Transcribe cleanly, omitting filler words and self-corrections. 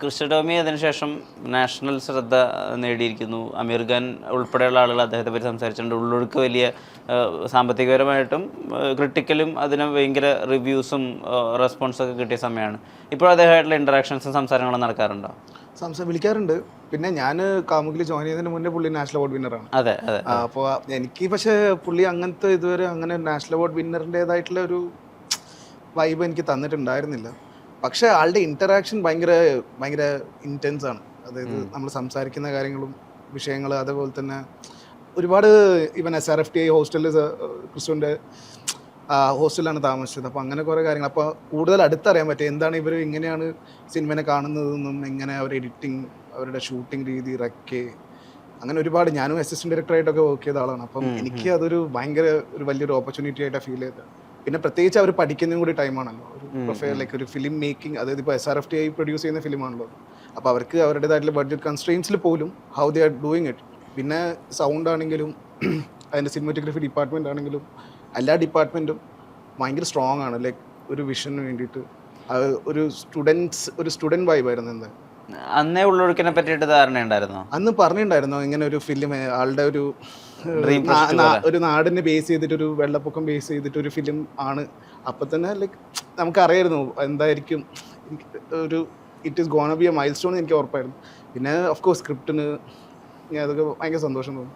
ക്രിസ്റ്റോമി അതിനുശേഷം നാഷണൽ ശ്രദ്ധ നേടിയിരിക്കുന്നു. അമീർ ഖാൻ ഉൾപ്പെടെയുള്ള ആളുകൾ അദ്ദേഹത്തെ പറ്റി സംസാരിച്ചിട്ടുണ്ട്. ഉള്ളൊഴുക്ക് വലിയ സാമ്പത്തികപരമായിട്ടും ക്രിട്ടിക്കലും അതിന് ഭയങ്കര റിവ്യൂസും റെസ്പോൺസൊക്കെ കിട്ടിയ സമയമാണ്. ഇപ്പോൾ അദ്ദേഹമായിട്ടുള്ള ഇൻട്രാക്ഷൻസും സംസാരങ്ങളും നടക്കാറുണ്ടോ? വിളിക്കാറുണ്ട്. പിന്നെ ഞാൻ കാമുകിൽ ജോയിൻ ചെയ്യുന്നതിന് മുന്നേ പുള്ളി നാഷണൽ അവാർഡ് വിന്നറാണ്. അതെ അതെ. അപ്പോൾ എനിക്ക് പക്ഷേ പുള്ളി അങ്ങനത്തെ ഇതുവരെ അങ്ങനെ നാഷണൽ അവാർഡ് വിന്നറിൻ്റേതായിട്ടുള്ള ഒരു വൈബ് എനിക്ക് തന്നിട്ടുണ്ടായിരുന്നില്ല. പക്ഷേ ആളുടെ ഇൻറ്ററാക്ഷൻ ഭയങ്കര ഇൻറ്റൻസ് ആണ്. അതായത് നമ്മൾ സംസാരിക്കുന്ന കാര്യങ്ങളും വിഷയങ്ങൾ, അതേപോലെ തന്നെ ഒരുപാട് ഇവൻ SRFTI ഹോസ്റ്റലിൽ ക്രിസ്തുവിൻ്റെ ഹോസ്റ്റലിലാണ് താമസിച്ചത്. അപ്പോൾ അങ്ങനെ കുറേ കാര്യങ്ങൾ അപ്പോൾ കൂടുതൽ അടുത്തറിയാൻ പറ്റും എന്താണ് ഇവർ ഇങ്ങനെയാണ് സിനിമനെ കാണുന്നതെന്നും, എങ്ങനെ അവർ എഡിറ്റിങ്, അവരുടെ ഷൂട്ടിംഗ് രീതി, അങ്ങനെ ഒരുപാട്. ഞാനും അസിസ്റ്റന്റ് ഡയറക്ടറായിട്ടൊക്കെ വർക്ക് ചെയ്ത ആളാണ്. അപ്പം എനിക്ക് അതൊരു വലിയൊരു ഓപ്പർച്യൂണിറ്റി ആയിട്ടാണ് ഫീൽ ചെയ്തത്. പിന്നെ പ്രത്യേകിച്ച് അവർ പഠിക്കുന്നതും കൂടി ടൈമാണല്ലോ. ഒരു പ്രൊഫൈൽ ലൈക്ക് ഒരു ഫിലിം മേക്കിംഗ്, അതായത് ഇപ്പോൾ SRFTI പ്രൊഡ്യൂസ് ചെയ്യുന്ന ഫിലിമാണല്ലോ. അപ്പോൾ അവർക്ക് അവരുടേതായിട്ടുള്ള ബഡ്ജറ്റ് കൺസ്ട്രെയിൻസിൽ പോലും how they are doing it. പിന്നെ സൗണ്ട് ആണെങ്കിലും അതിൻ്റെ സിനിമാറ്റോഗ്രഫി ഡിപ്പാർട്ട്മെൻ്റ് ആണെങ്കിലും എല്ലാ ഡിപ്പാർട്ട്മെൻറ്റും ഭയങ്കര സ്ട്രോങ് ആണ്. ലൈക്ക് ഒരു വിഷന് വേണ്ടിയിട്ട് ഒരു സ്റ്റുഡൻറ് വൈബായിരുന്നു. എന്താ അന്നേ ഉള്ളൊഴുക്കിനെ പറ്റിയിട്ട് ധാരണയുണ്ടായിരുന്നോ? അന്ന് പറഞ്ഞിട്ടുണ്ടായിരുന്നോ ഇങ്ങനെ ഒരു ഫിലിം, ആളുടെ ഒരു നാടിനെ ബേസ് ചെയ്തിട്ട്, ഒരു വെള്ളപ്പൊക്കം ബേസ് ചെയ്തിട്ട് ഒരു ഫിലിം ആണ്. അപ്പം തന്നെ ലൈക്ക് നമുക്കറിയായിരുന്നു എന്തായിരിക്കും it is gonna B A mile stone. എനിക്ക് ഉറപ്പായിരുന്നു. പിന്നെ ഓഫ് കോഴ്സ് സ്ക്രിപ്റ്റിന് അതൊക്കെ ഭയങ്കര സന്തോഷം തോന്നി.